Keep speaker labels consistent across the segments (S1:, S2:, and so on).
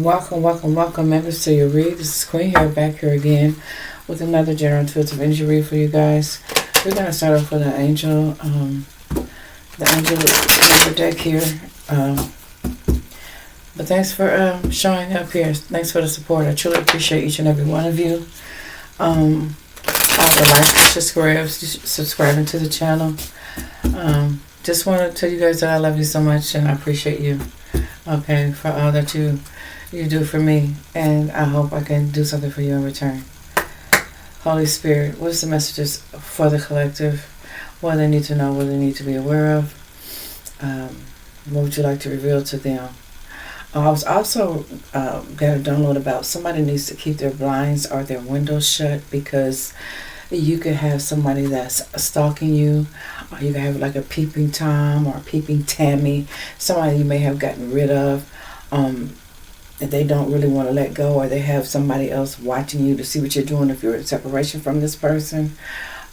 S1: Welcome, welcome, welcome, members to your read. This is Queen here, back here again with another general intuitive energy read for you guys. We're going to start off with an angel, the angel deck here. But thanks for showing up here. Thanks for the support. I truly appreciate each and every one of you. All the likes, subscribing to the channel. Just want to tell you guys that I love you so much and I appreciate you. Okay, for all that you do for me, and I hope I can do something for you in return. Holy Spirit, what's the messages for the collective? What they need to know, what they need to be aware of. What would you like to reveal to them? I was also got a download about somebody needs to keep their blinds or their windows shut, because you could have somebody that's stalking you, or you could have like a peeping Tom or a peeping Tammy, somebody you may have gotten rid of. That they don't really want to let go, or they have somebody else watching you to see what you're doing if you're in separation from this person.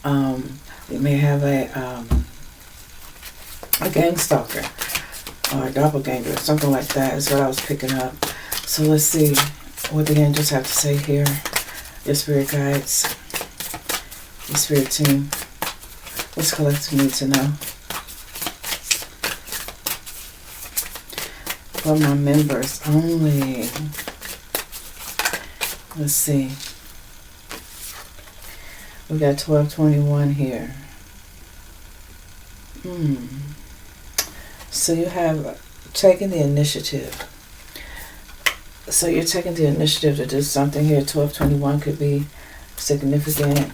S1: You may have a gang stalker or a doppelganger or something like that is what I was picking up. So let's see what the angels have to say here. Your spirit guides, your spirit team. What's collective need to know? For my members only. Let's see. We got 1221 here. So you have taken the initiative. So you're taking the initiative to do something here. 1221 could be significant.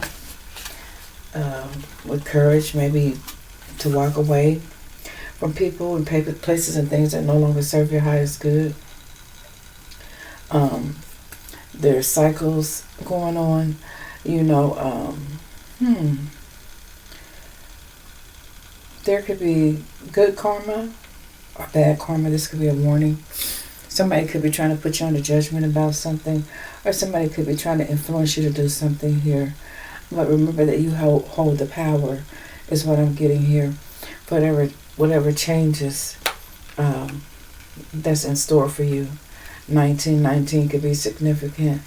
S1: With courage, maybe to walk away from people and places and things that no longer serve your highest good. There's cycles going on, there could be good karma or bad karma. This could be a warning. Somebody could be trying to put you under judgment about something, or somebody could be trying to influence you to do something here. But remember that you hold the power, is what I'm getting here. Whatever changes that's in store for you. 1919 could be significant.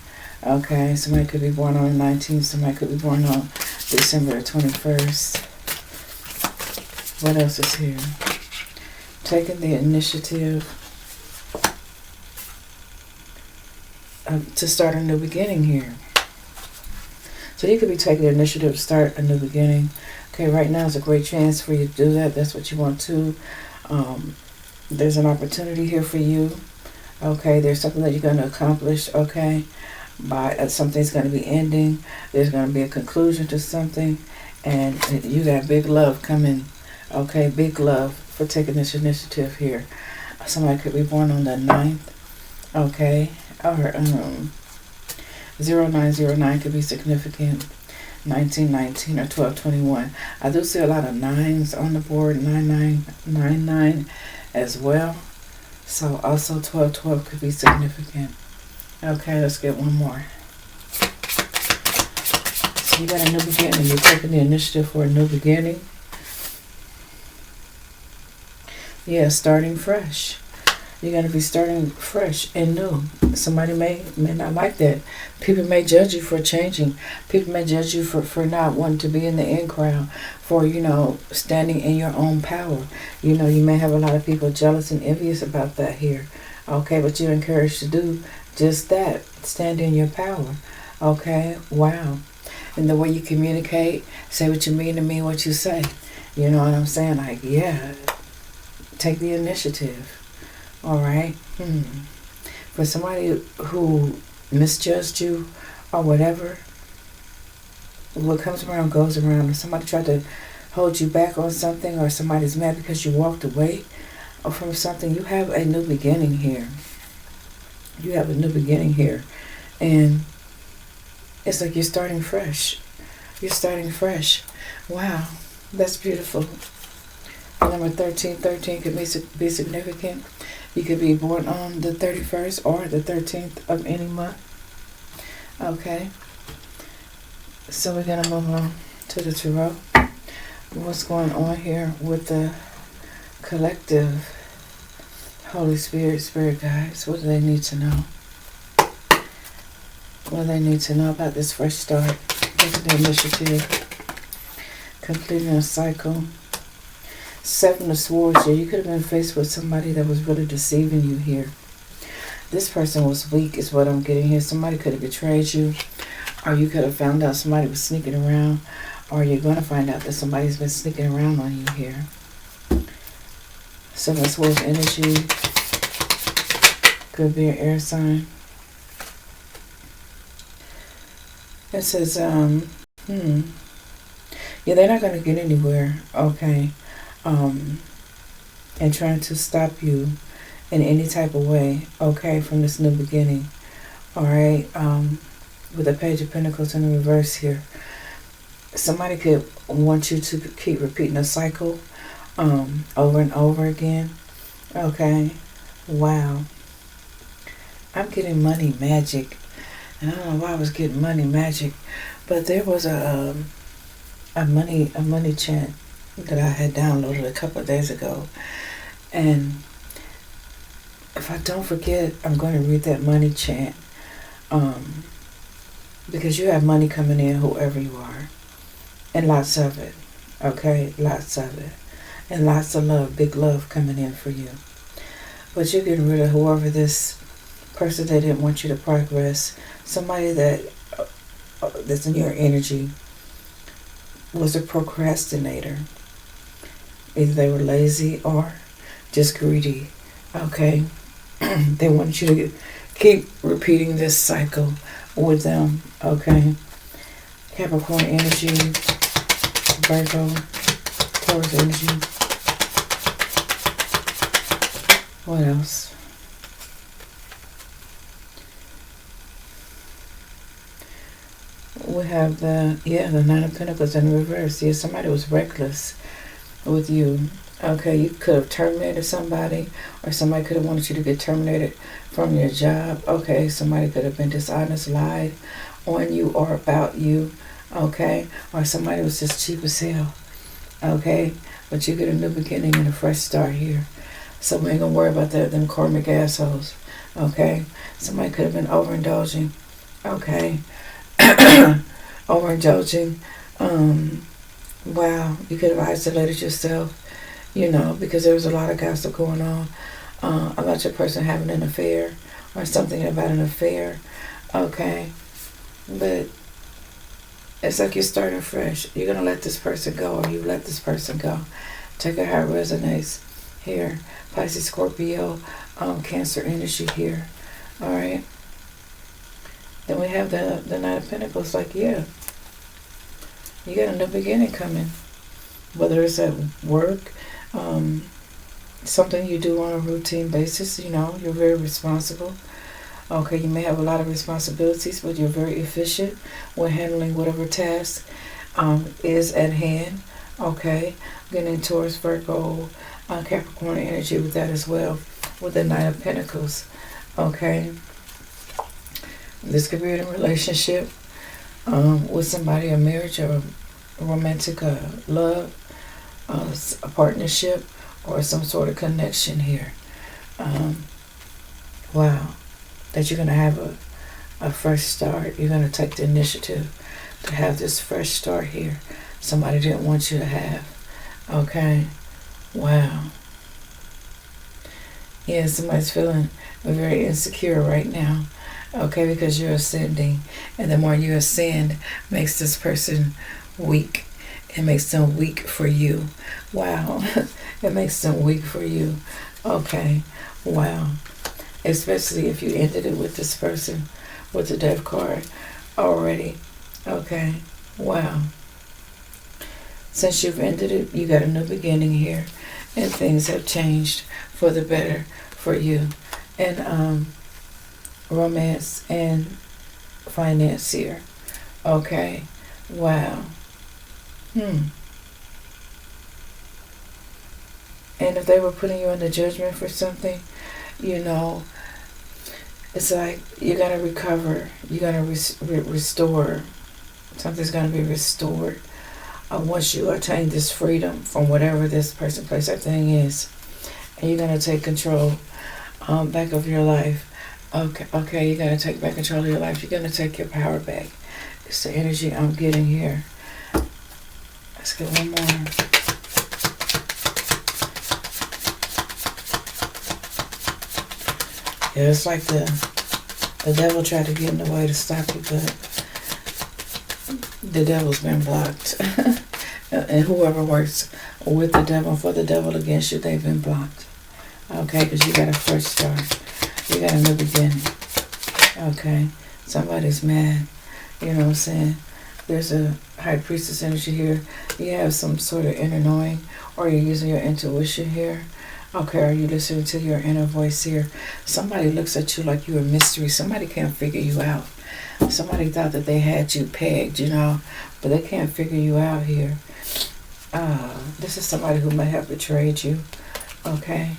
S1: Okay, somebody could be born on the 19th. Somebody could be born on December 21st. What else is here? Taking the initiative to start a new beginning here. So you could be taking the initiative to start a new beginning. Okay, right now is a great chance for you to do that. That's what you want to. There's an opportunity here for you. Okay, there's something that you're going to accomplish. Okay, something's going to be ending. There's going to be a conclusion to something, and you got big love coming. Okay, big love for taking this initiative here. Somebody could be born on the 9th. Okay, or 0909 could be significant. 1919 or 1221. I do see a lot of 9s on the board. 9999 as well. So also 1212 could be significant. Okay, let's get one more. So you got a new beginning. You're taking the initiative for a new beginning. Yeah, starting fresh. You're going to be starting fresh and new. Somebody may not like that. People may judge you for changing. People may judge you for not wanting to be in the in crowd, for, standing in your own power. You may have a lot of people jealous and envious about that here. Okay, but you're encouraged to do just that. Stand in your power. Okay, wow. And the way you communicate, say what you mean and mean what you say. You know what I'm saying? Like, yeah, take the initiative. All right. For somebody who misjudged you or whatever, what comes around goes around. If somebody tried to hold you back on something, or somebody's mad because you walked away from something, you have a new beginning here. You have a new beginning here. And it's like you're starting fresh. You're starting fresh. Wow. That's beautiful. Number 1313 could be significant. You could be born on the 31st or the 13th of any month. Okay. So we're going to move on to the tarot. What's going on here with the collective Holy Spirit, Spirit guides? What do they need to know? What they need to know about this fresh start. Taking the initiative. Completing a cycle. Seven of Swords here. You could have been faced with somebody that was really deceiving you here. This person was weak is what I'm getting here. Somebody could have betrayed you. Or you could have found out somebody was sneaking around. Or you're going to find out that somebody's been sneaking around on you here. Seven of Swords energy. Could be an air sign. It says, yeah, they're not going to get anywhere, okay, and trying to stop you in any type of way, okay, from this new beginning, all right, with the Page of Pentacles in the reverse here. Somebody could want you to keep repeating a cycle, over and over again, okay, wow. I'm getting money magic. And I don't know why I was getting money magic, but there was a money chant that I had downloaded a couple of days ago, and if I don't forget, I'm going to read that money chant, because you have money coming in, whoever you are, and lots of it, okay, lots of it, and lots of love, big love coming in for you. But you're getting rid of whoever this person that didn't want you to progress. Somebody that's in your energy was a procrastinator. Either they were lazy or just greedy. Okay? They want you to keep repeating this cycle with them. Okay? Capricorn energy, Virgo, Taurus energy. What else? We have the Nine of Pentacles in reverse. Yeah, somebody was reckless with you. Okay, you could have terminated somebody, or somebody could have wanted you to get terminated from your job. Okay, somebody could have been dishonest, lied on you or about you. Okay, or somebody was just cheap as hell. Okay, but you get a new beginning and a fresh start here. So we ain't gonna worry about them karmic assholes. Okay, somebody could have been overindulging. Okay. Overindulging. Wow, you could have isolated yourself, because there was a lot of gossip going on about your person having an affair or something about an affair. Okay, but it's like you're starting fresh. You're gonna let this person go, or you let this person go. Check out how it resonates here. Pisces, Scorpio, Cancer energy here. All right. Then we have the Nine of Pentacles. Like, yeah, you got a new beginning coming. Whether it's at work, something you do on a routine basis, you're very responsible. Okay, you may have a lot of responsibilities, but you're very efficient when handling whatever task is at hand. Okay, getting Taurus, Virgo, Capricorn energy with that as well, with the Nine of Pentacles. Okay. This could be in a relationship with somebody, a marriage, or a romantic love, a partnership, or some sort of connection here. Wow. That you're going to have a fresh start. You're going to take the initiative to have this fresh start here. Somebody didn't want you to have. Okay. Wow. Yeah, somebody's feeling very insecure right now. Okay, because you're ascending, and the more you ascend makes this person weak. It makes them weak for you. Wow. It makes them weak for you. Okay. Wow. Especially if you ended it with this person with the Death card already. Okay. Wow. Since you've ended it, you got a new beginning here, and things have changed for the better for you. And romance and finance here. Okay. Wow. And if they were putting you under judgment for something, it's like you're going to recover. You're going to restore. Something's going to be restored once you attain this freedom from whatever this person, place, or thing is. And you're going to take control back of your life. Okay, you gotta take back control of your life. You're gonna take your power back. It's the energy I'm getting here. Let's get one more. Yeah, it's like the devil tried to get in the way to stop you, but the devil's been blocked. And whoever works with the devil and for the devil against you, they've been blocked. Okay, because you got a fresh start. You got a new beginning. Okay, somebody's mad. You know what I'm saying? There's a high priestess energy here. You have some sort of inner knowing, or you're using your intuition here. Okay, are you listening to your inner voice here? Somebody looks at you like you're a mystery. Somebody can't figure you out. Somebody thought that they had you pegged, but they can't figure you out here. This is somebody who may have betrayed you. Okay,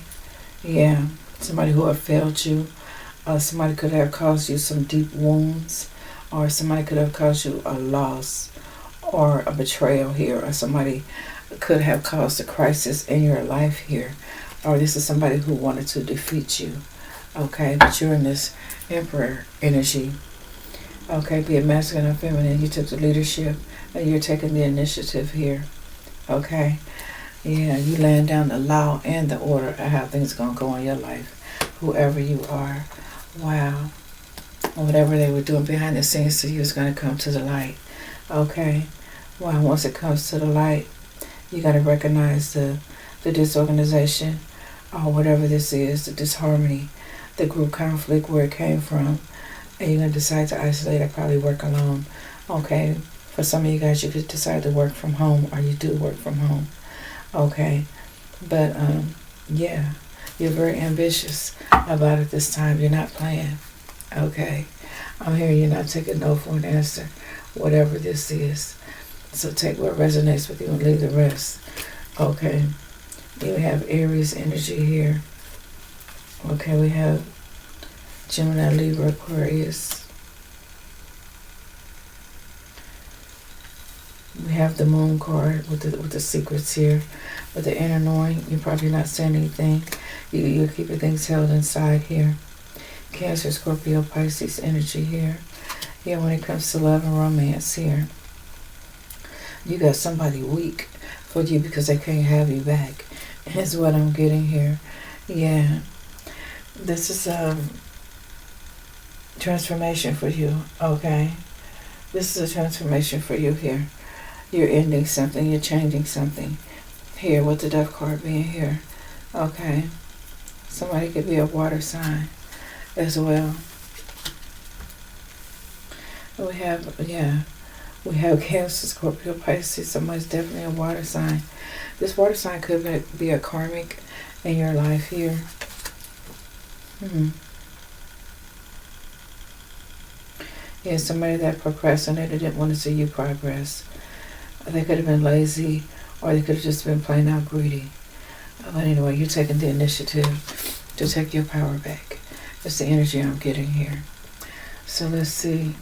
S1: yeah, somebody who have failed you. Somebody could have caused you some deep wounds, or somebody could have caused you a loss or a betrayal here, or somebody could have caused a crisis in your life here, or this is somebody who wanted to defeat you. Okay, but you're in this emperor energy. Okay, be it masculine or feminine, you took the leadership and you're taking the initiative here. Okay, yeah, you laying down the law and the order of how things are going to go in your life, whoever you are. Wow. Whatever they were doing behind the scenes to you is going to come to the light. Okay. Wow. Once it comes to the light, you got to recognize the disorganization or whatever this is, the disharmony, the group conflict, where it came from. And you're going to decide to isolate or probably work alone. Okay. For some of you guys, you could decide to work from home, or you do work from home. Okay. But, yeah. You're very ambitious about it this time. You're not playing. Okay. I'm hearing you're not taking no for an answer, whatever this is. So take what resonates with you and leave the rest. Okay. You have Aries energy here. Okay, we have Gemini, Libra, Aquarius. We have the Moon card with the secrets here. With the inner knowing, you're probably not saying anything. You're keeping things held inside here. Cancer, Scorpio, Pisces energy here. Here when it comes to love and romance here. You got somebody weak for you because they can't have you back. Is what I'm getting here. Yeah. This is transformation for you. Okay. This is a transformation for you here. You're ending something. You're changing something. Here with the Death card being here. Okay. Somebody could be a water sign as well. We have Cancer, Scorpio, Pisces. Somebody's definitely a water sign. This water sign could be a karmic in your life here. Yeah, somebody that procrastinated, didn't want to see you progress. They could have been lazy, or they could have just been plain out greedy. But anyway, you're taking the initiative to take your power back. That's the energy I'm getting here. So let's see.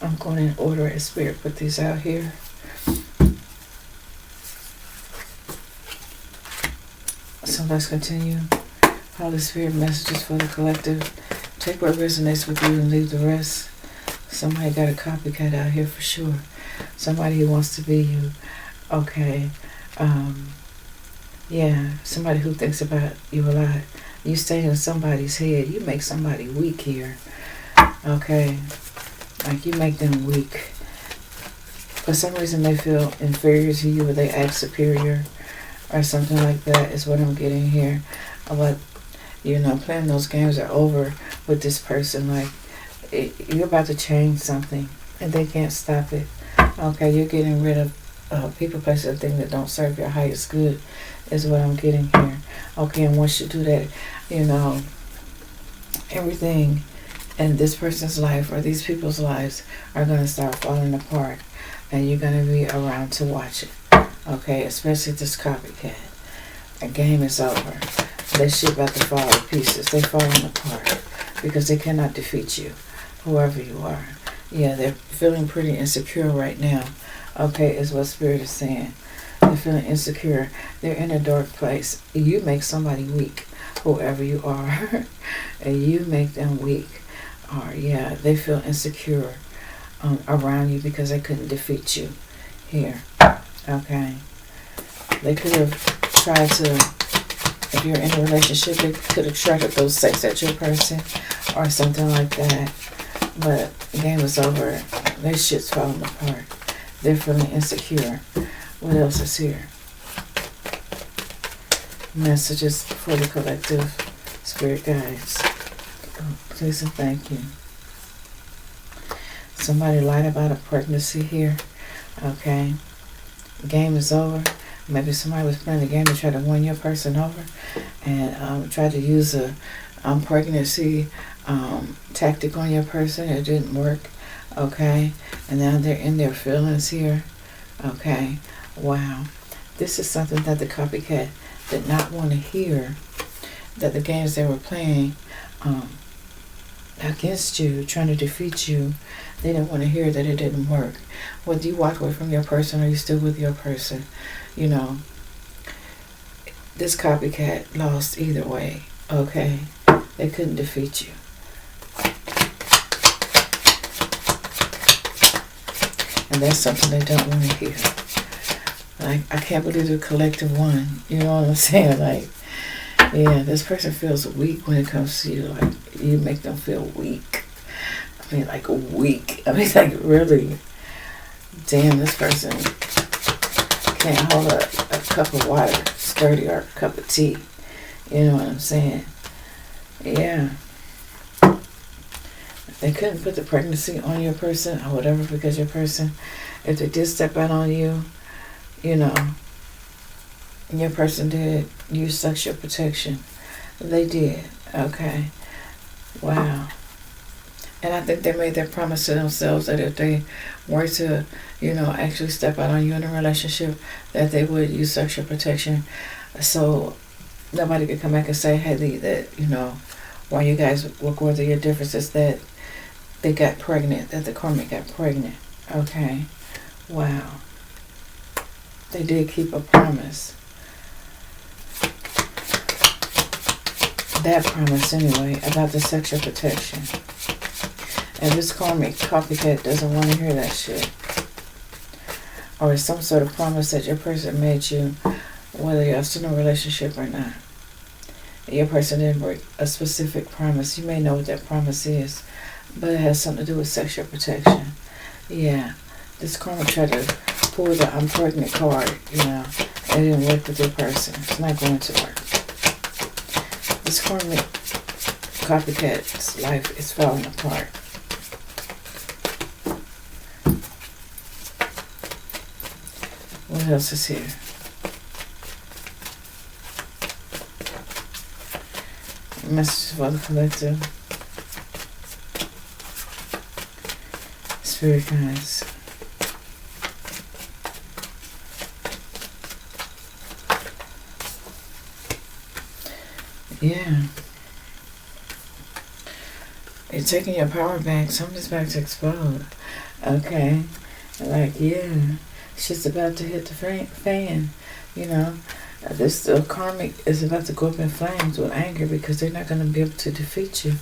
S1: I'm going in order as Spirit put these out here. So let's continue. Holy Spirit messages for the collective. Take what resonates with you and leave the rest. Somebody got a copycat out here for sure. Somebody who wants to be you. Okay. Yeah. Somebody who thinks about you a lot. You stay in somebody's head. You make somebody weak here. Okay. Like you make them weak. For some reason they feel inferior to you, or they act superior or something like that is what I'm getting here. But, playing those games are over with this person. Like, you're about to change something and they can't stop it. Okay, you're getting rid of people, places, and things that don't serve your highest good is what I'm getting here. Okay, and once you do that, everything in this person's life or these people's lives are going to start falling apart, and you're going to be around to watch it. Okay, especially this copycat. A game is over. That shit about to fall to pieces. They're falling apart because they cannot defeat you, whoever you are. Yeah, they're feeling pretty insecure right now. Okay, is what Spirit is saying. They're feeling insecure. They're in a dark place. You make somebody weak, whoever you are. And you make them weak. are. Yeah, they feel insecure around you because they couldn't defeat you here. Okay. They could have tried to, if you're in a relationship, they could have tried to throw sex at your person or something like that. But the game is over. Their shit's falling apart. They're feeling insecure. What else is here? Messages for the collective spirit guides. Oh, please and thank you. Somebody lied about a pregnancy here. Okay. The game is over. Maybe somebody was playing the game to try to win your person over and tried to use a pregnancy tactic on your person. It didn't work. Okay. And now they're in their feelings here. Okay. Wow. This is something that the copycat did not want to hear. That the games they were playing against you, trying to defeat you, they didn't want to hear that it didn't work. Whether you walk away from your person or you still with your person, you know, this copycat lost either way. Okay. They couldn't defeat you. And that's something they don't want to hear. Like, I can't believe the collective won. You know what I'm saying? Like, yeah, this person feels weak when it comes to you. Like, you make them feel weak. I mean, like, weak. I mean, like, really. Damn, this person can't hold a cup of water sturdy or a cup of tea. You know what I'm saying? Yeah. They couldn't put the pregnancy on your person or whatever because your person, if they did step out on you, you know, your person did use sexual protection. They did. Okay. Wow. And I think they made that promise to themselves that if they were to, you know, actually step out on you in a relationship, that they would use sexual protection. So nobody could come back and say, hey, that, you know, while you guys work with your differences, that they got pregnant, that the Karmic got pregnant. Okay. Wow. They did keep a promise. That promise anyway, about the sexual protection. And this Karmic copycat doesn't want to hear that shit. Or it's some sort of promise that your person made you, whether you're still in a relationship or not. Your person didn't break a specific promise. You may know what that promise is, but it has something to do with sexual protection. Yeah. This Karmic tried to pull the I'm pregnant card, you know. It didn't work with your person. It's not going to work. This Karmic copycat's life is falling apart. What else is here? Messages for the collective. Spirit guides. Yeah. You're taking your power back. Something's about to explode. Okay. Like, yeah. Shit's about to hit the fan. You know. This Karmic is about to go up in flames with anger because they're not going to be able to defeat you.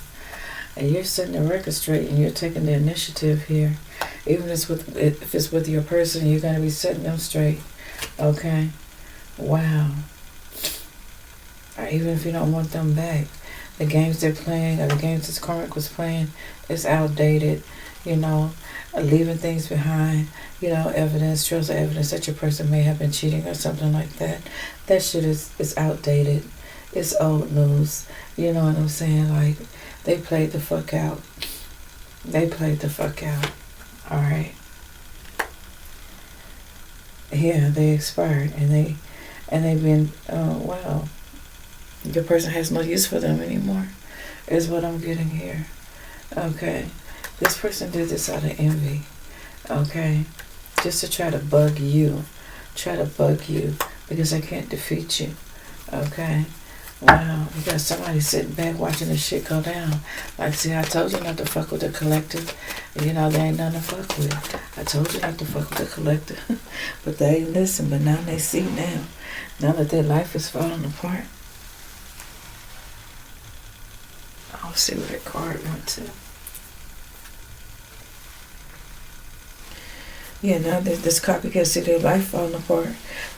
S1: And you're setting the record straight and you're taking the initiative here. Even if it's with your person, you're going to be setting them straight. Okay? Wow. Or even if you don't want them back. The games they're playing or the games this Karmic was playing is outdated. You know, leaving things behind. You know, evidence, trails of evidence that your person may have been cheating or something like that. That shit is outdated. It's old news. You know what I'm saying? Like, they played the fuck out. They played the fuck out. Alright. Yeah, they expired and they've been, wow. Your person has no use for them anymore, is what I'm getting here. Okay. This person did this out of envy. Okay. Just to try to bug you. Try to bug you because I can't defeat you. Okay. Wow. You got somebody sitting back watching this shit go down. Like, see, I told you not to fuck with the collective. You know, there ain't nothing to fuck with. I told you not to fuck with the collective. But they ain't listen. But now they see now. Now that their life is falling apart. I'll see where that card went to. Yeah, now that this copycat see their life falling apart,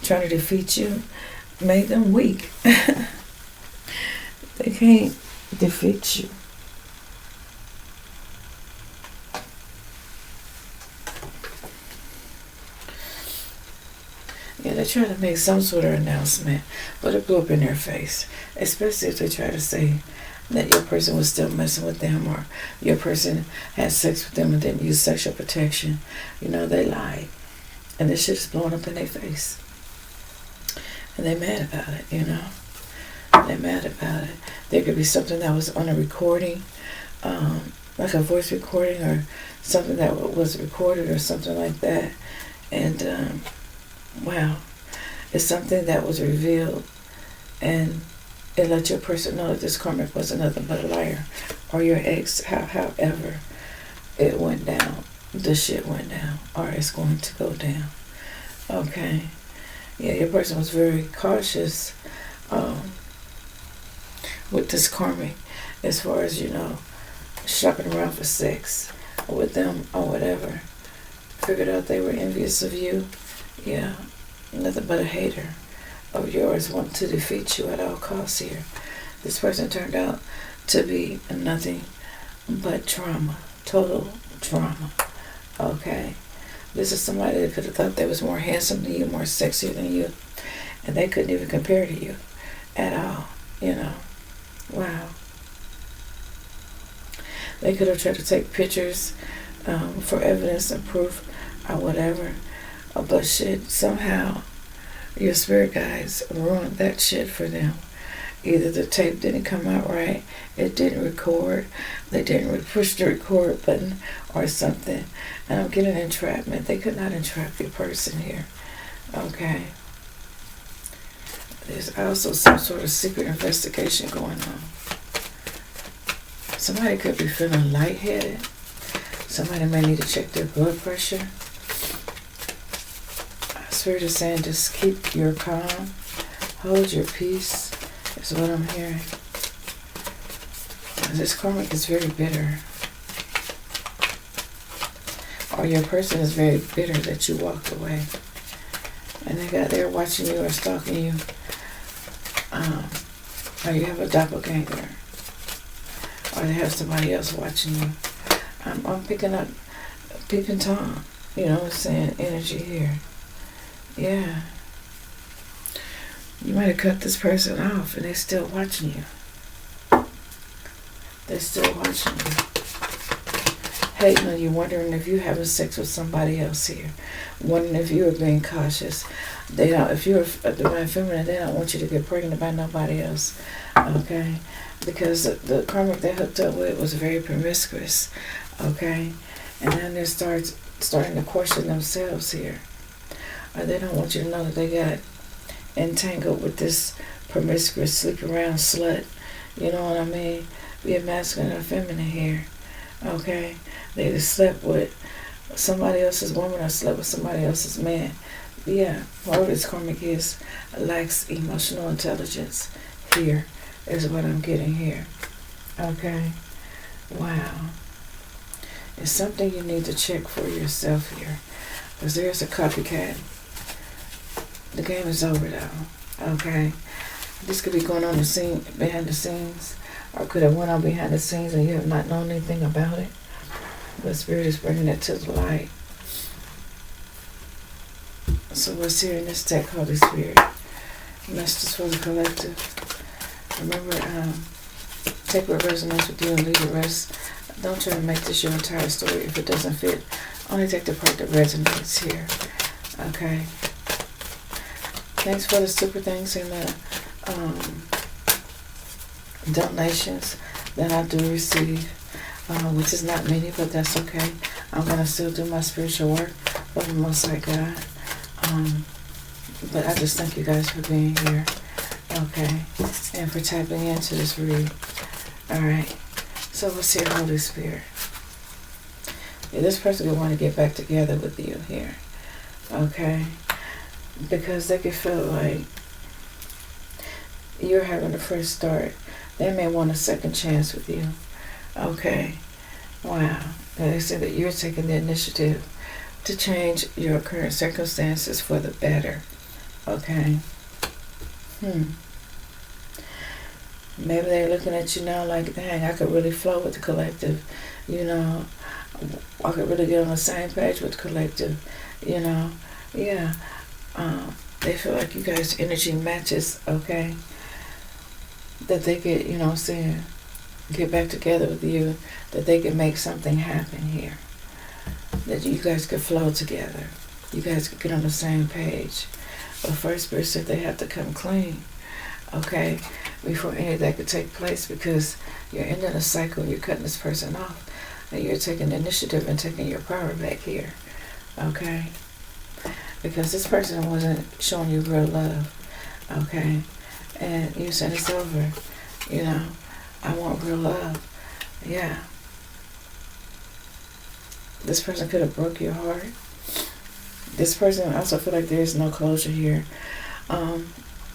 S1: trying to defeat you, made them weak. They can't defeat you. Yeah, they try to make some sort of announcement, but it blew up in their face. Especially if they try to say that your person was still messing with them, or your person had sex with them and didn't use sexual protection. You know, they lied. And this shit is blowing up in their face. And they mad about it, you know. They're mad about it. There could be something that was on a recording, like a voice recording, or something that was recorded or something like that. And, wow, it's something that was revealed, and it let your person know that this karmic was nothing but a liar, or your ex. However it went down, the shit went down, or it's going to go down. Okay, yeah, your person was very cautious with this karmic, as far as, you know, shopping around for sex with them or whatever. Figured out they were envious of you. Yeah, nothing but a hater of yours, wanting to defeat you at all costs here. This person turned out to be nothing but drama, total drama. Okay, this is somebody that could have thought they was more handsome than you, more sexier than you, and they couldn't even compare to you at all, you know. Wow. They could have tried to take pictures for evidence and proof or whatever, but shit, somehow your spirit guides ruined that shit for them. Either the tape didn't come out right, it didn't record, they didn't push the record button or something. And I'm getting entrapment. They could not entrap your person here. Okay. There's also some sort of secret investigation going on. Somebody could be feeling lightheaded. Somebody may need to check their blood pressure. Spirit is saying just keep your calm, hold your peace, is what I'm hearing. This karmic is very bitter. Or your person is very bitter that you walked away. And they're watching you or stalking you. Or you have a doppelganger. Or they have somebody else watching you. I'm picking up peeping Tom. You know what I'm saying? Energy here. Yeah. You might have cut this person off and they're still watching you. They're still watching you. Hating on you, wondering if you're having sex with somebody else here. Wondering if you are being cautious. They don't, if you're a divine feminine, they don't want you to get pregnant by nobody else. Okay? Because the karmic they hooked up with was very promiscuous. Okay? And then they're starting to question themselves here. Or they don't want you to know that they got entangled with this promiscuous, sleep around slut. You know what I mean? Be a masculine or feminine here. Okay? They either slept with somebody else's woman or slept with somebody else's man. Yeah, whoever this karmic is lacks emotional intelligence here, is what I'm getting here. Okay? Wow. It's something you need to check for yourself here. Because there's a copycat. The game is over though. Okay? This could be going on behind the scenes. Or could have went on behind the scenes and you have not known anything about it. But Spirit is bringing it to the light. So what's here in this deck, Holy Spirit? Messages for the collective. Remember, take what resonates with you and leave the rest. Don't try to make this your entire story if it doesn't fit. Only take the part that resonates here. Okay? Thanks for the super thanks and the donations that I do receive, which is not many, but that's okay. I'm going to still do my spiritual work for the Most High God. But I just thank you guys for being here. Okay. And for tapping into this read. Alright. So what's here, Holy Spirit? Yeah, this person will want to get back together with you here. Okay. Because they could feel like you're having a fresh start. They may want a second chance with you. Okay. Wow. And they say that you're taking the initiative to change your current circumstances for the better. Okay? Maybe they're looking at you now like, dang, I could really flow with the collective. You know, I could really get on the same page with the collective. You know, yeah. They feel like you guys' energy matches, okay? That they could, you know what I'm saying, get back together with you, that they could make something happen here. That you guys could flow together. You guys could get on the same page. But first, Spirit said they have to come clean, okay, before any of that could take place, because you're ending a cycle, you're cutting this person off, and you're taking the initiative and taking your power back here, okay? Because this person wasn't showing you real love, okay? And you said it's over, you know, I want real love, yeah. This person could have broke your heart. This person also feel like there's no closure here,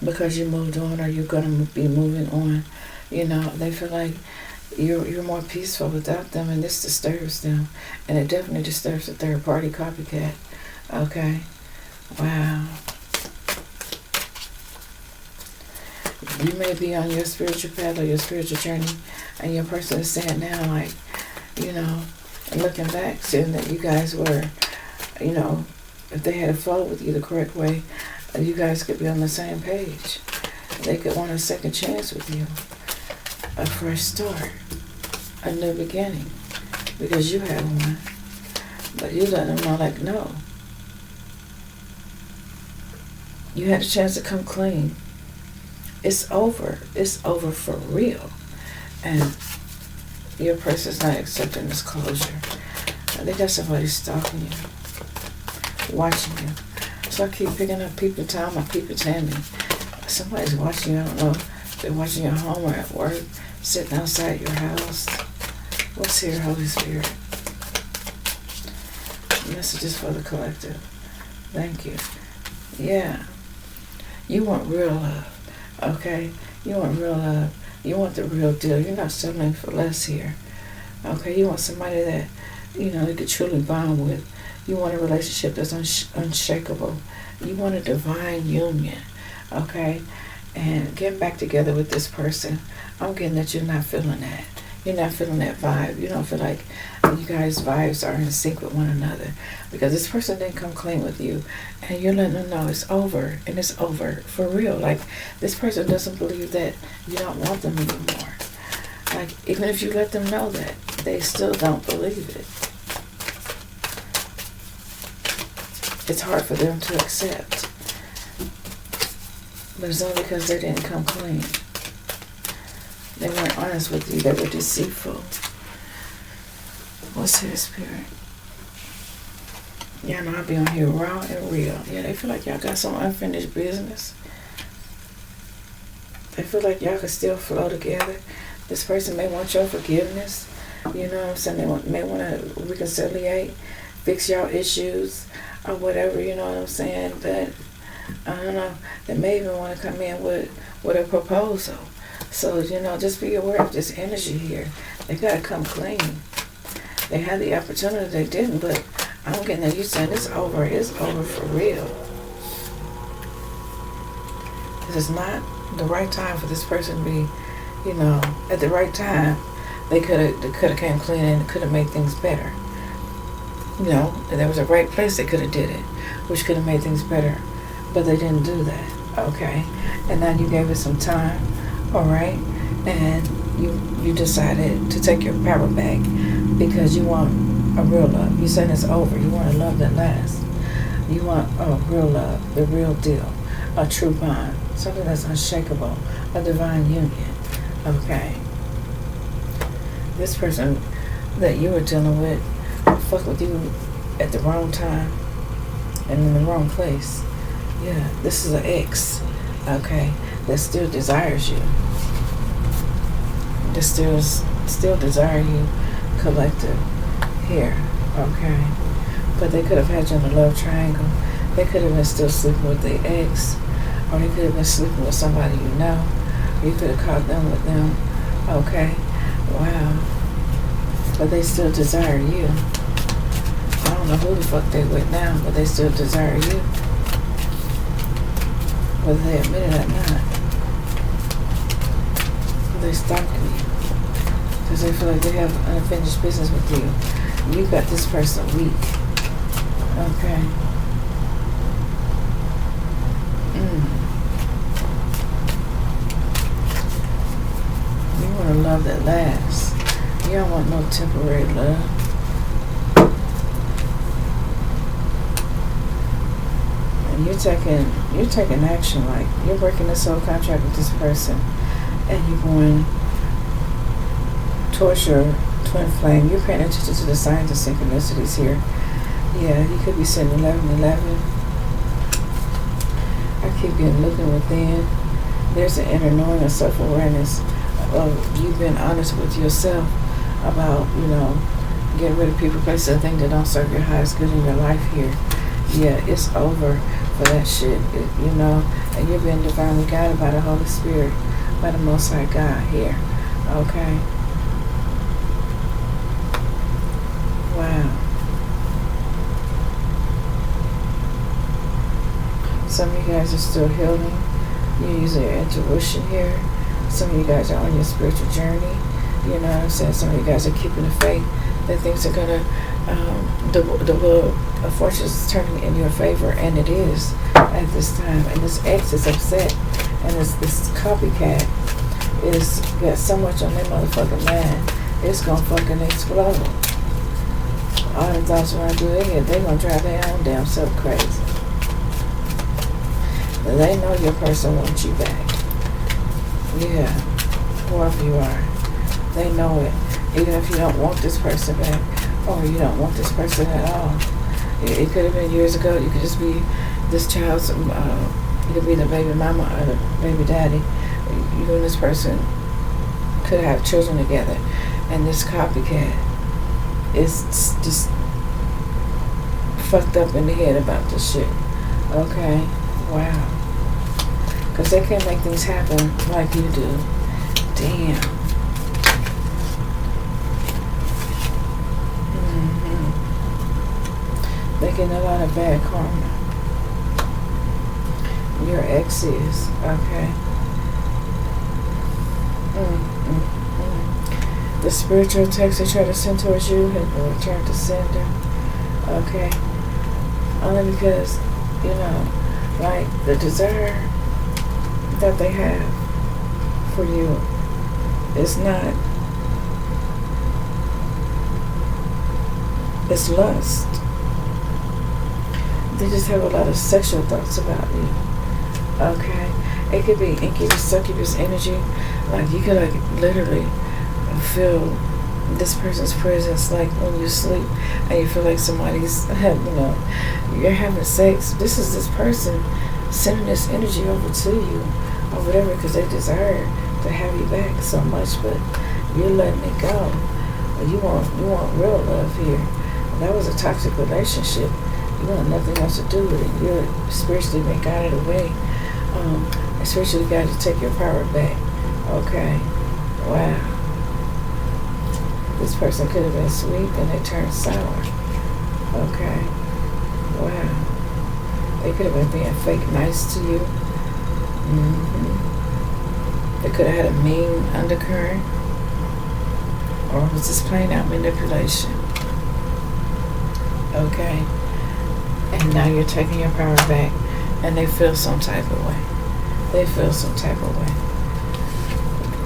S1: because you moved on, or you're gonna be moving on. You know, they feel like you're more peaceful without them, and this disturbs them, and it definitely disturbs the third party copycat. Okay, wow. You may be on your spiritual path or your spiritual journey, and your person is saying now, like, you know, looking back, seeing that you guys were, you know, if they had followed with you the correct way, you guys could be on the same page. They could want a second chance with you, a fresh start, a new beginning, because you had one. But you let them know, like, no. You had a chance to come clean. It's over. It's over for real. And your person's not accepting this closure. I think that's somebody stalking you, watching you. So I keep picking up people time, my people tell me. Somebody's watching you, I don't know if they're watching you at home or at work, sitting outside your house. What's here, Holy Spirit? Messages for the collective. Thank you. Yeah. You want real love, okay? You want real love. You want the real deal. You're not settling for less here. Okay, you want somebody that, you know, you could truly bond with. You want a relationship that's unshakable. You want a divine union, okay? And getting back together with this person, I'm getting that you're not feeling that. You're not feeling that vibe. You don't feel like you guys' vibes are in sync with one another, because this person didn't come clean with you, and you're letting them know it's over, and it's over for real. Like, this person doesn't believe that you don't want them anymore. Like, even if you let them know that, they still don't believe it. It's hard for them to accept, but it's only because they didn't come clean. They weren't honest with you. They were deceitful. What's his spirit? Yeah, I know I'll be on here raw and real. Yeah, they feel like y'all got some unfinished business. They feel like y'all could still flow together. This person may want your forgiveness. You know what I'm saying? They may want to reconciliate, fix y'all issues, or whatever, you know what I'm saying? But, I don't know, they may even want to come in with a proposal. So, you know, just be aware of this energy here. They got to come clean. They had the opportunity, they didn't, but I'm getting that you saying it's over. It's over for real. This is not the right time for this person to be, you know, at the right time. They could have came clean and could have made things better. You know, if there was a right place, they could have did it, which could have made things better. But they didn't do that, okay? And now you gave it some time, all right? And you decided to take your power back because you want a real love. You said it's over. You want a love that lasts. You want a real love, the real deal, a true bond, something that's unshakable, a divine union, okay? This person that you were dealing with fuck with you at the wrong time and in the wrong place. Yeah, this is an ex, okay, that still desires you. That still desire you, collective, here, okay. But they could have had you in a love triangle. They could have been still sleeping with the ex, or they could have been sleeping with somebody you know. Or you could have caught them with them, okay. Wow. But they still desire you. I don't know who the fuck they with now, but they still desire you, whether they admit it or not. They stalking you because they feel like they have unfinished business with you. You got this person weak. Okay. You want a love that lasts. You don't want no temporary love. And you're taking action, like you're working this whole contract with this person, and you're going towards your twin flame. You're paying attention to the signs and synchronicities here. Yeah, you could be sitting 11-11. I keep getting looking within. There's an inner knowing of self-awareness of you being honest with yourself about, getting rid of people, places, and things that don't serve your highest good in your life here. Yeah, it's over for that shit, and you're being divinely guided by the Holy Spirit, by the Most High God here. Okay? Wow. Some of you guys are still healing. You're using your intuition here. Some of you guys are on your spiritual journey. You know what I'm saying? Some of you guys are keeping the faith that things are gonna, the wheel of fortune is turning in your favor, and it is at this time. And this ex is upset, and this copycat is got so much on their motherfucking mind, it's gonna fucking explode. All the thoughts when I do it, they're gonna drive their own damn self crazy. But they know your person wants you back. Yeah, whoever you are, they know it. Even if you don't want this person back, or you don't want this person at all. It could have been years ago. You could just be this child's, you could be the baby mama or the baby daddy. You and this person could have children together, and this copycat is just fucked up in the head about this shit. Okay? Wow. Because they can't make things happen like you do. Damn. Making a lot of bad karma. Your ex is. Okay? The spiritual text they try to send towards you has been returned to sender. Okay? Only because, like the desire that they have for you is not, it's lust. They just have a lot of sexual thoughts about you. Okay? It could be incubus, succubus energy. Like you could literally feel this person's presence, like when you sleep and you feel like somebody's you're having sex. This is this person sending this energy over to you or whatever, because they desire to have you back so much, but you're letting it go. You want real love here. That was a toxic relationship. You want nothing else to do with it. You're spiritually been guided away. Spiritually guided to take your power back. Okay. Wow. This person could have been sweet and they turned sour. Okay. Wow. They could have been being fake nice to you. They could have had a mean undercurrent. Or was this plain out manipulation? Okay. And now you're taking your power back, and they feel some type of way. They feel some type of way.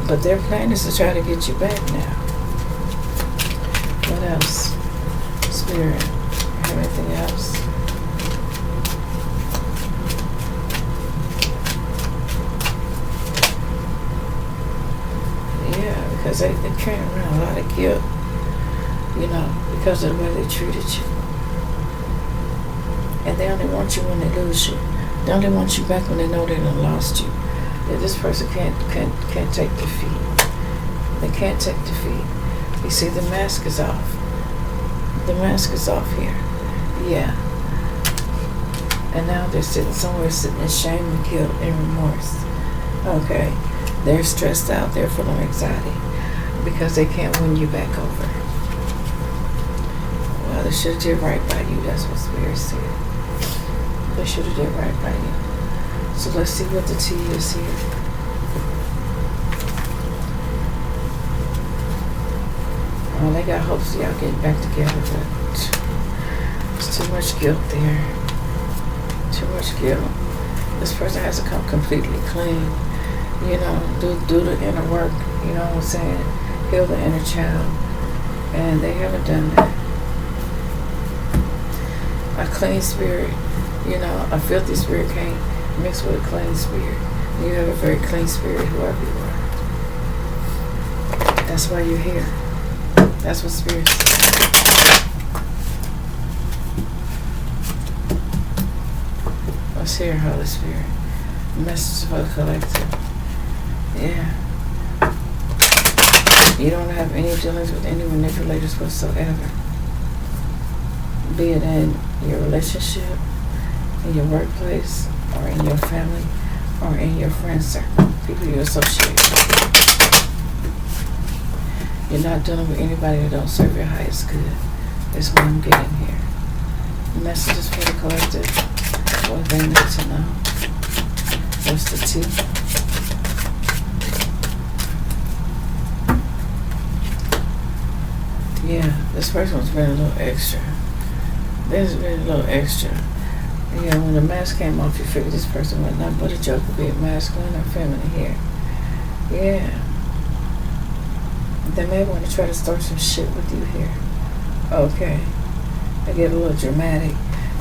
S1: But their plan is to try to get you back now. What else? Spirit. Have anything else? Yeah, because they carry around a lot of guilt, because of the way they treated you. And they only want you when they lose you. They only want you back when they know they done lost you. That this person can't take defeat. They can't take defeat. You see, the mask is off. The mask is off here. Yeah. And now they're sitting in shame and guilt and remorse. Okay. They're stressed out. They're full of anxiety because they can't win you back over. Well, the should have did right by you. That's what Spirit said. They should have did right by you. So let's see what the tea is here. Oh, they got hopes of y'all getting back together, but there's too much guilt there. Too much guilt. This person has to come completely clean. You know, do the inner work. You know what I'm saying? Heal the inner child. And they haven't done that. A clean spirit, you know, a filthy spirit can't mix with a clean spirit. You have a very clean spirit, whoever you are. That's why you're here. That's what Spirit says. Let's hear, Holy Spirit. Message for the collective. Yeah. You don't have any dealings with any manipulators whatsoever. Be it in your relationship, in your workplace, or in your family, or in your friend circle, people you associate with. You're not dealing with anybody that don't serve your highest good. That's what I'm getting here. Messages for the collective. What they need to know. What's the tea? Yeah, this person was being a little extra. This been a little extra. Yeah, when the mask came off, you figured this person was nothing but a joker, be it masculine or feminine here. Yeah. They may want to try to start some shit with you here. Okay. They get a little dramatic,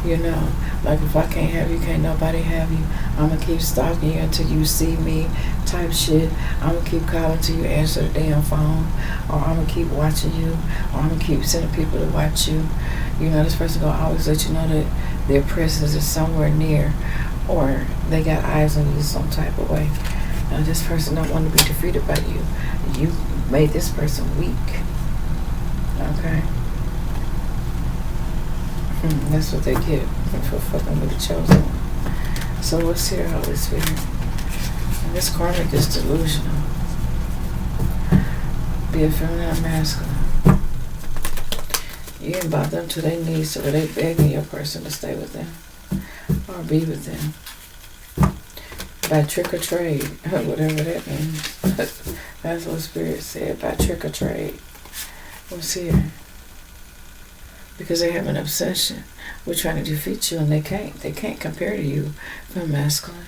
S1: you know. Like, if I can't have you, can't nobody have you. I'm going to keep stalking you until you see me type shit. I'm going to keep calling till you answer the damn phone. Or I'm going to keep watching you. Or I'm going to keep sending people to watch you. You know, this person going to always let you know that their presence is somewhere near. Or they got eyes on you some type of way. Now, this person don't want to be defeated by you. You made this person weak. Okay? That's what they get for fucking with the chosen one. So what's here, Holy Spirit? And this karmic is delusional. Be it feminine or masculine. You invite them to their knees so they begging your person to stay with them or be with them. By trick or trade, whatever that means. That's what Spirit said, by trick or trade. What's here? Because they have an obsession with trying to defeat you, and they can't. They can't compare to you from masculine.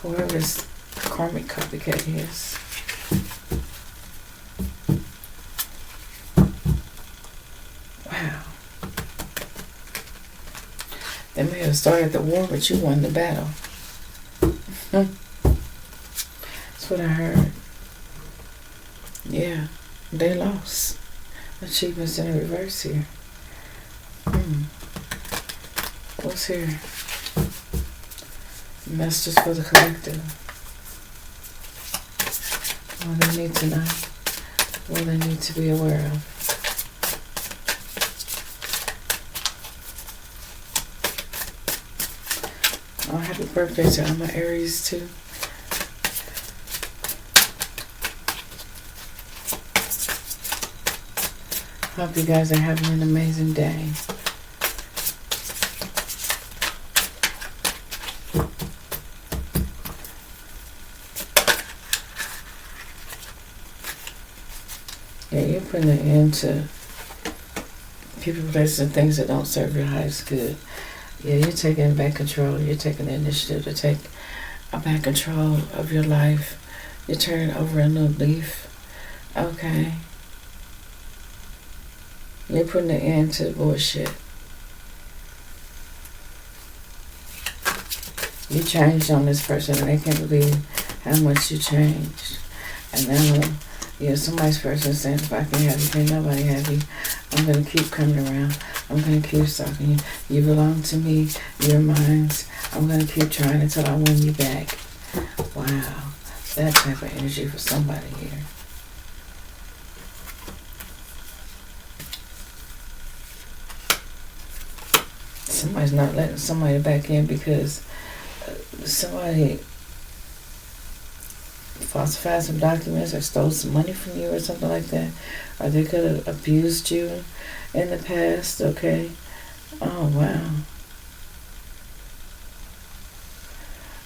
S1: Whoever's karmic copycat is. Wow. They may have started the war, but you won the battle. That's what I heard. Yeah, they lost. Achievements in reverse here. What's here? Messages for the collective. What they need to know. What they need to be aware of. Oh, happy birthday to all my Aries too. Hope you guys are having an amazing day. Yeah, you're putting an end to people, places, and things that don't serve your highest good. Yeah, you're taking back control. You're taking the initiative to take back control of your life. You're turning over a new leaf. Okay. You're putting an end to bullshit. You changed on this person, and they can't believe how much you changed. And now, yeah, somebody's person saying, if I can have you, can't nobody have you. I'm going to keep coming around. I'm going to keep stalking you. You belong to me. You're mine. I'm going to keep trying until I win you back. Wow. That type of energy for somebody here. Somebody's not letting somebody back in because somebody falsified some documents or stole some money from you or something like that. Or they could have abused you in the past, okay? Oh, wow.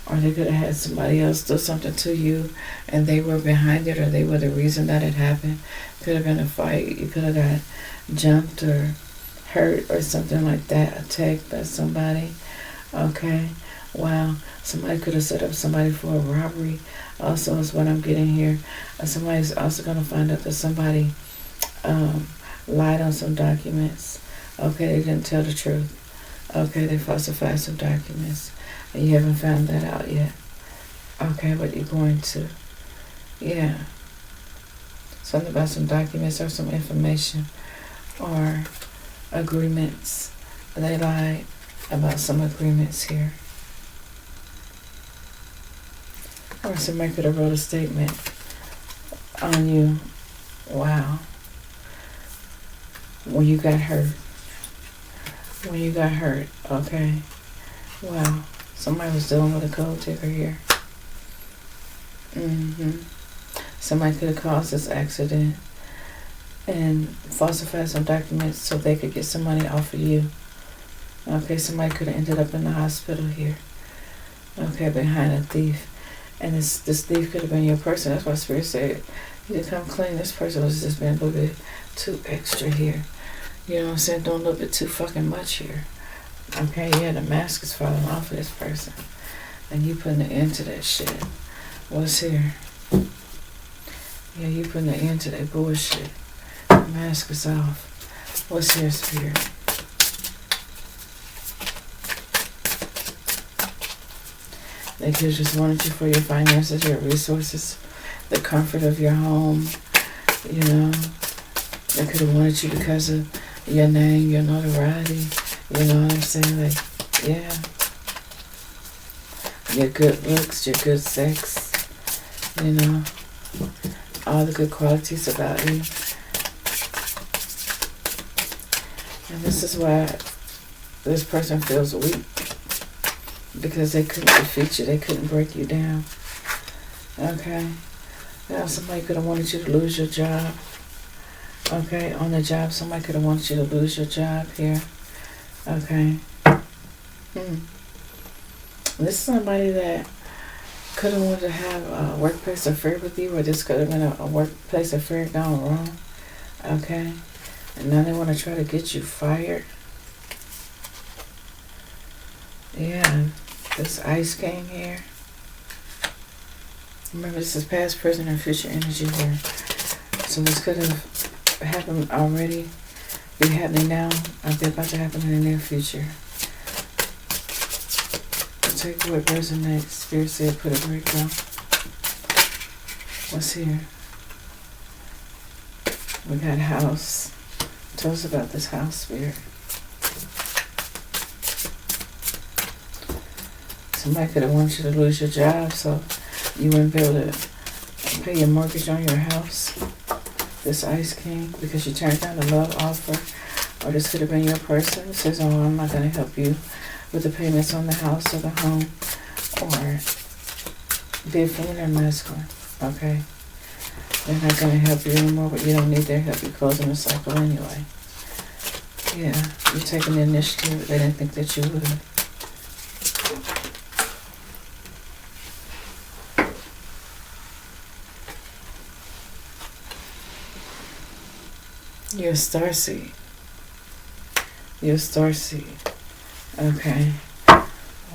S1: Or they could have had somebody else do something to you and they were behind it, or they were the reason that it happened. Could have been a fight. You could have got jumped or hurt or something like that, attacked by somebody. Okay. Wow. Somebody could have set up somebody for a robbery. Also is what I'm getting here. Somebody's also going to find out that somebody lied on some documents. Okay, they didn't tell the truth. Okay, they falsified some documents. And you haven't found that out yet. Okay, but you're going to. Yeah. Something about some documents or some information or agreements. They lied about some agreements here. Or somebody could have wrote a statement on you. Wow. When you got hurt. When you got hurt. Okay. Wow. Somebody was dealing with a gold digger here. Somebody could have caused this accident and falsified some documents so they could get some money off of you. Okay, somebody could have ended up in the hospital here. Okay, behind a thief. And this thief could have been your person. That's why Spirit said you to come clean. This person was just being a little bit too extra here. You know what I'm saying? Doing a little bit too fucking much here. Okay, yeah, the mask is falling off of this person. And you putting an end to that shit. What's here? Yeah, you putting an end to that bullshit. The mask is off. What's here, Spirit? They could have just wanted you for your finances, your resources, the comfort of your home, you know. They could have wanted you because of your name, your notoriety, you know what I'm saying? Like, yeah. Your good looks, your good sex, you know. All the good qualities about you. And this is why this person feels weak. Because they couldn't defeat you. They couldn't break you down. Okay. Now somebody could have wanted you to lose your job. Okay. On the job, somebody could have wanted you to lose your job here. Okay. This is somebody that could have wanted to have a workplace affair with you, or this could have been a workplace affair gone wrong. Okay. And now they want to try to get you fired. Yeah, this ice king here. Remember, this is past, present, and future energy here. So this could have happened already, be happening now, or be about to happen in the near future. Take what resonates. Spirit said, put a breakdown. What's here? We got house. Tell us about this house, Spirit. Somebody could have wanted you to lose your job so you wouldn't be able to pay your mortgage on your house. This Ice King, because you turned down the love offer. Or this could have been your person who says, oh, I'm not going to help you with the payments on the house or the home. Or be a feminine or masculine. Okay? They're not going to help you anymore, but you don't need their help. You're closing the cycle anyway. Yeah, you're taking the initiative. They didn't think that you would. You're a starseed. You're a starseed. Okay.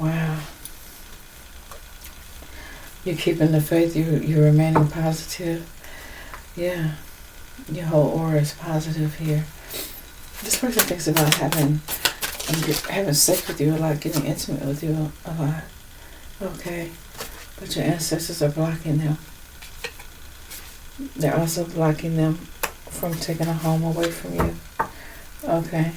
S1: Wow. You're keeping the faith. You're remaining positive. Yeah. Your whole aura is positive here. This person thinks about having sex with you a lot, getting intimate with you a lot. Okay. But your ancestors are blocking them. They're also blocking them from taking a home away from you. Okay.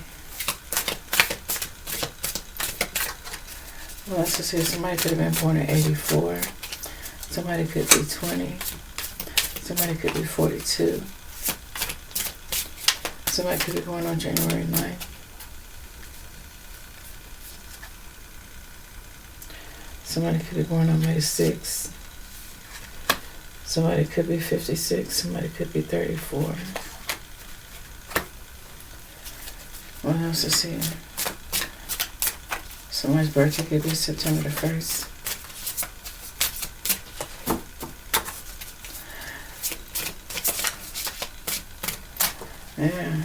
S1: Well, let's just say somebody could have been born in 84. Somebody could be 20. Somebody could be 42. Somebody could be born on January 9th. Somebody could be born on May 6th. Somebody could be 56. Somebody could be 34. What else is here? Somebody's birthday could be September the 1st. Yeah.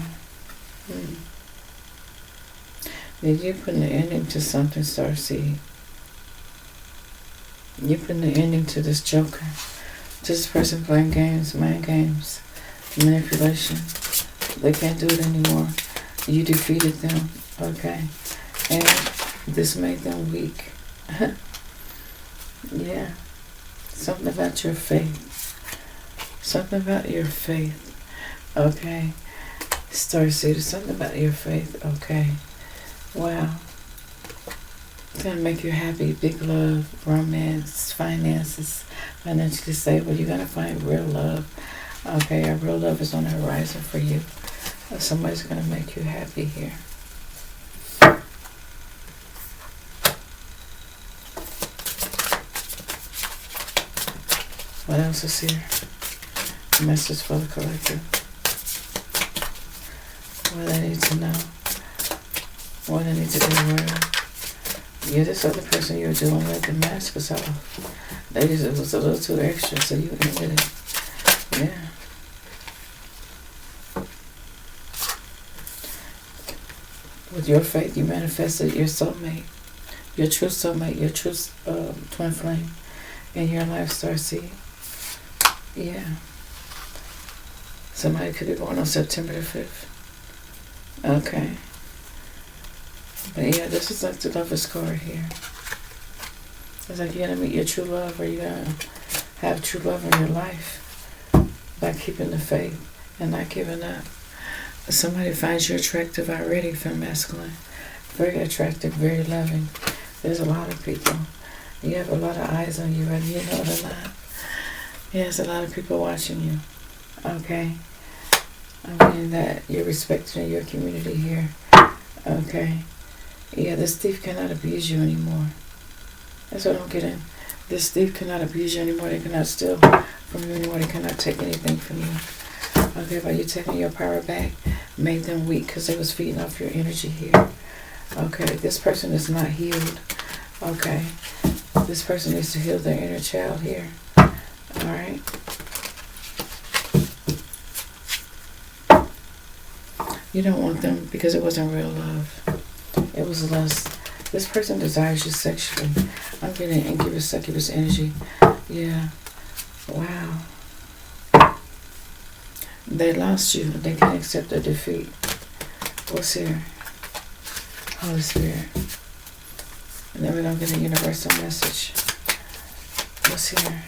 S1: Did you put an ending to something, Starseed? You putting the ending to this joker. To this person playing games, mind games, manipulation. They can't do it anymore. You defeated them, okay? And this made them weak. Yeah. Something about your faith. Something about your faith, okay? Starseed, something about your faith, okay? Wow. It's going to make you happy. Big love, romance, finances, financially stable. You're going to find real love. Okay, a real love is on the horizon for you. Somebody's going to make you happy here. What else is here? Message for the collective. What I need to know. What I need to be aware of. Yeah, this other person you were dealing with, the mask was off. Ladies, it was a little too extra, so you ended it. Yeah. With your faith, you manifested your soulmate. Your true soulmate, your true twin flame in your life, Starseed. Yeah. Somebody could be born on September the 5th. Okay. But yeah, this is like the lover's card here. It's like you're going to meet your true love, or you're going to have true love in your life by keeping the faith and not giving up. Somebody finds you attractive already, femme masculine. Very attractive, very loving. There's a lot of people. You have a lot of eyes on you, whether you know it or not. There's a lot of people watching you. Okay? I mean that you're respected in your community here. Okay? Yeah, this thief cannot abuse you anymore. That's what I'm getting. This thief cannot abuse you anymore. They cannot steal from you anymore. They cannot take anything from you. Okay, by you taking your power back, made them weak because they was feeding off your energy here. Okay, this person is not healed. Okay, this person needs to heal their inner child here. Alright. You don't want them because it wasn't real love. It was lust. This person desires you sexually. I'm getting incubus, succubus energy. Yeah. Wow. They lost you. They can't accept their defeat. What's here? Holy Spirit. And then we're going to get a universal message. What's here?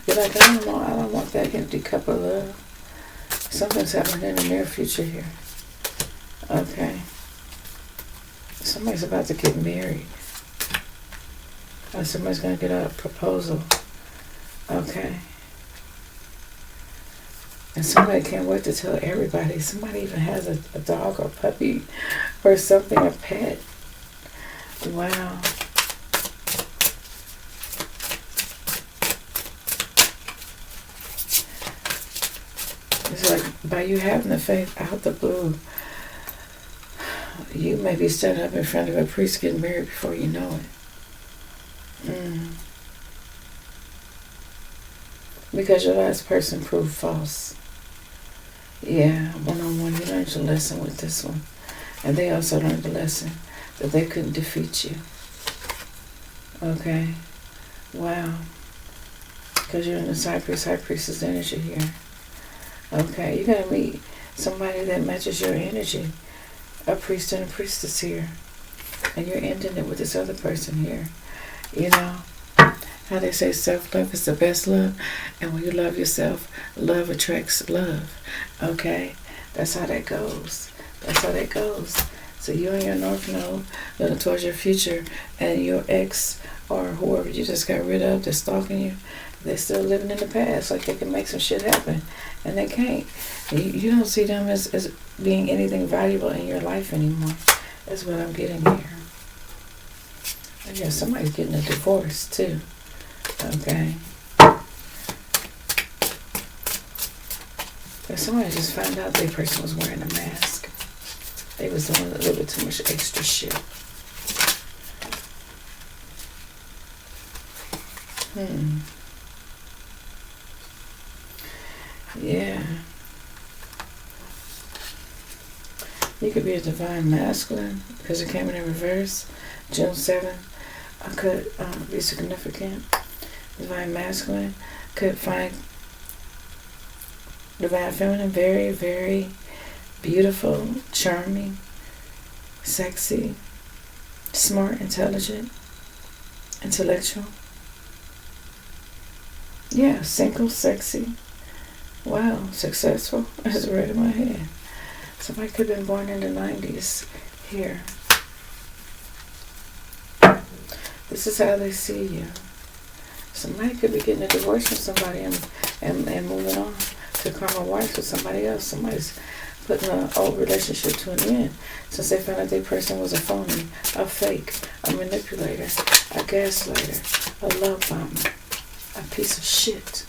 S1: You're like, I don't want that empty cup of love. Something's happening in the near future here. Okay. Somebody's about to get married. Or somebody's going to get a proposal. Okay. And somebody can't wait to tell everybody. Somebody even has a dog or puppy or something, a pet. Wow. It's like by you having the faith out the blue, you may be standing up in front of a priest getting married before you know it. Because your last person proved false. Yeah, one-on-one, you learned your lesson with this one. And they also learned the lesson that they couldn't defeat you. Okay? Wow. Because you're in the high priestess energy here. Okay, you're going to meet somebody that matches your energy. A priest and a priestess here. And you're ending it with this other person here. You know how they say self-love is the best love? And when you love yourself, love attracts love. Okay? That's how that goes. That's how that goes. So you and your North Node looking towards your future, and your ex or whoever you just got rid of that's stalking you, they're still living in the past. Like they can make some shit happen. And they can't. You don't see them as being anything valuable in your life anymore. That's what I'm getting here. And yeah, somebody's getting a divorce too. Okay. If somebody just found out their person was wearing a mask, they was doing a little bit too much extra shit. Yeah. You could be a divine masculine because it came in reverse. June 7th could be significant. Divine masculine could find divine feminine very, very beautiful, charming, sexy, smart, intelligent, intellectual. Yeah, single, sexy. Wow, successful. That's right in my head. Somebody could have been born in the 90s here. This is how they see you. Somebody could be getting a divorce from somebody and moving on to become a wife with somebody else. Somebody's putting an old relationship to an end since they found out their person was a phony, a fake, a manipulator, a gaslighter, a love bomber, a piece of shit.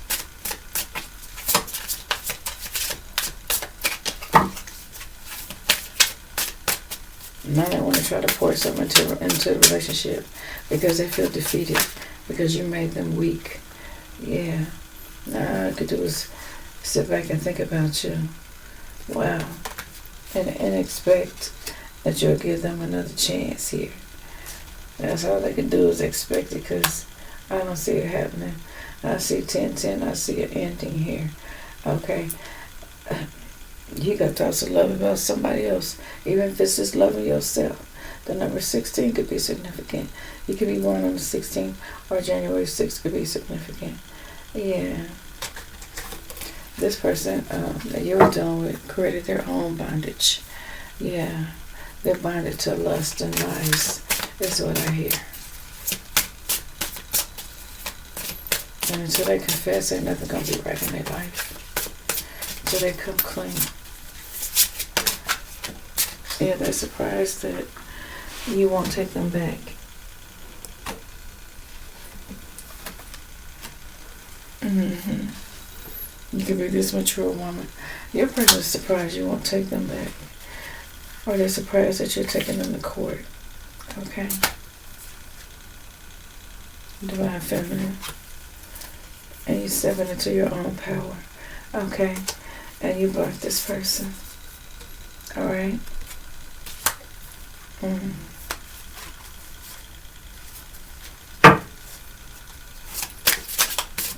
S1: Now they want to try to pour something into the relationship because they feel defeated because you made them weak. Yeah. Now all I could do is sit back and think about you. Wow. And expect that you'll give them another chance here. That's all they can do is expect it because I don't see it happening. I see 10-10. I see an ending here. Okay. You got thoughts of love about somebody else, even if it's just loving yourself. The number 16 could be significant. You could be born on the 16th or January 6th could be significant. Yeah. This person that you were dealing with created their own bondage. Yeah. They're bonded to lust and lies. That's what I hear. And until they confess, ain't nothing going to be right in their life. Until they come clean. Yeah, they're surprised that you won't take them back. You could be this mature woman. Your person is surprised you won't take them back. Or they're surprised that you're taking them to court. Okay? Divine feminine. And you stepping into your own power. Okay? And you block this person. Alright?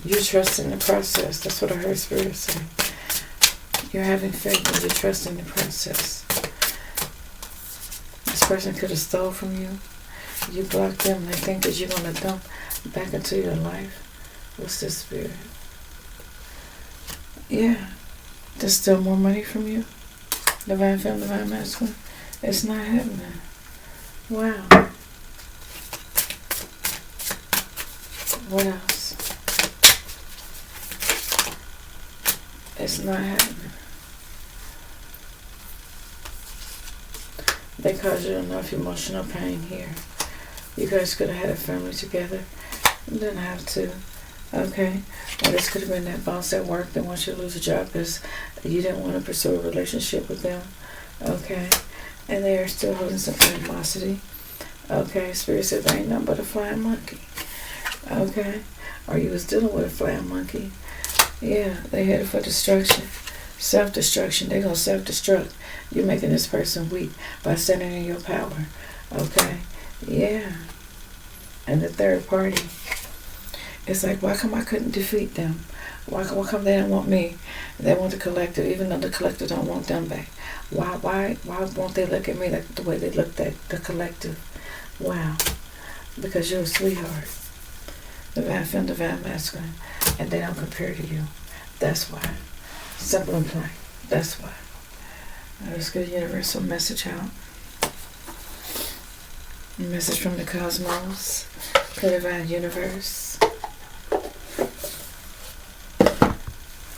S1: You trust in the process. That's what I heard Spirit say. You're having faith and you trust in the process. This person could have stole from you. You blocked them. They think that you're going to dump back into your life. What's this, Spirit? Yeah. To steal more money from you. Divine feminine, divine masculine. It's not happening. Wow. What else? It's not happening. They caused you enough emotional pain here. You guys could have had a family together. You didn't have to. Okay? Or this could have been that boss at work that wants you to lose a job because you didn't want to pursue a relationship with them. Okay? And they are still holding some animosity. Okay? Spirit said they ain't nothing but a flying monkey. Okay? Or you was dealing with a flying monkey. Yeah, they headed for destruction. Self-destruction. They're going to self-destruct. You're making this person weak by standing in your power. Okay? Yeah. And the third party. It's like, why come I couldn't defeat them? Why come they don't want me? They want the collective, even though the collective don't want them back. Why won't they look at me like the way they looked at the collective? Wow. Because you're a sweetheart. Divine feminine, divine masculine. And they don't compare to you. That's why. Simple and plain. That's why. Let's get a universal message out. A message from the cosmos. The divine universe.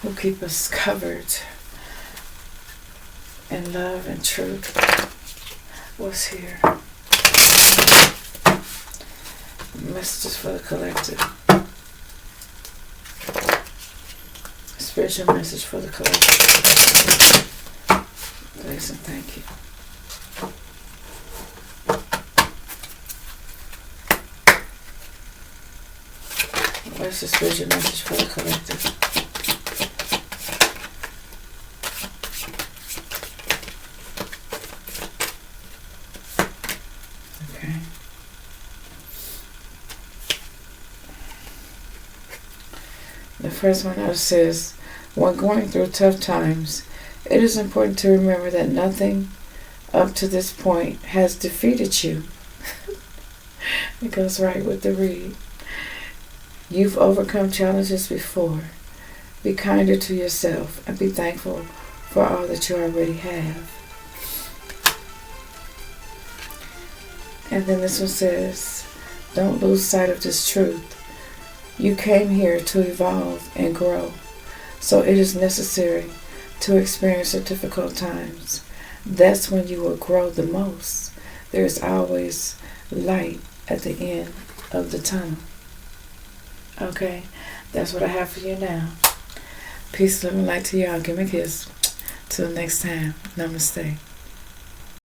S1: Who keep us covered in love and truth. What's here? Messages for the collective. Spirit is your message for the collective? Please and thank you. What's the spiritual message for the collective? Okay. The first one out says, when going through tough times, it is important to remember that nothing up to this point has defeated you. It goes right with the read. You've overcome challenges before. Be kinder to yourself and be thankful for all that you already have. And then this one says, don't lose sight of this truth. You came here to evolve and grow, so it is necessary to experience the difficult times. That's when you will grow the most. There's always light at the end of the tunnel. Okay, that's what I have for you now. Peace, love, and light to y'all. Give me a kiss. Till next time. Namaste.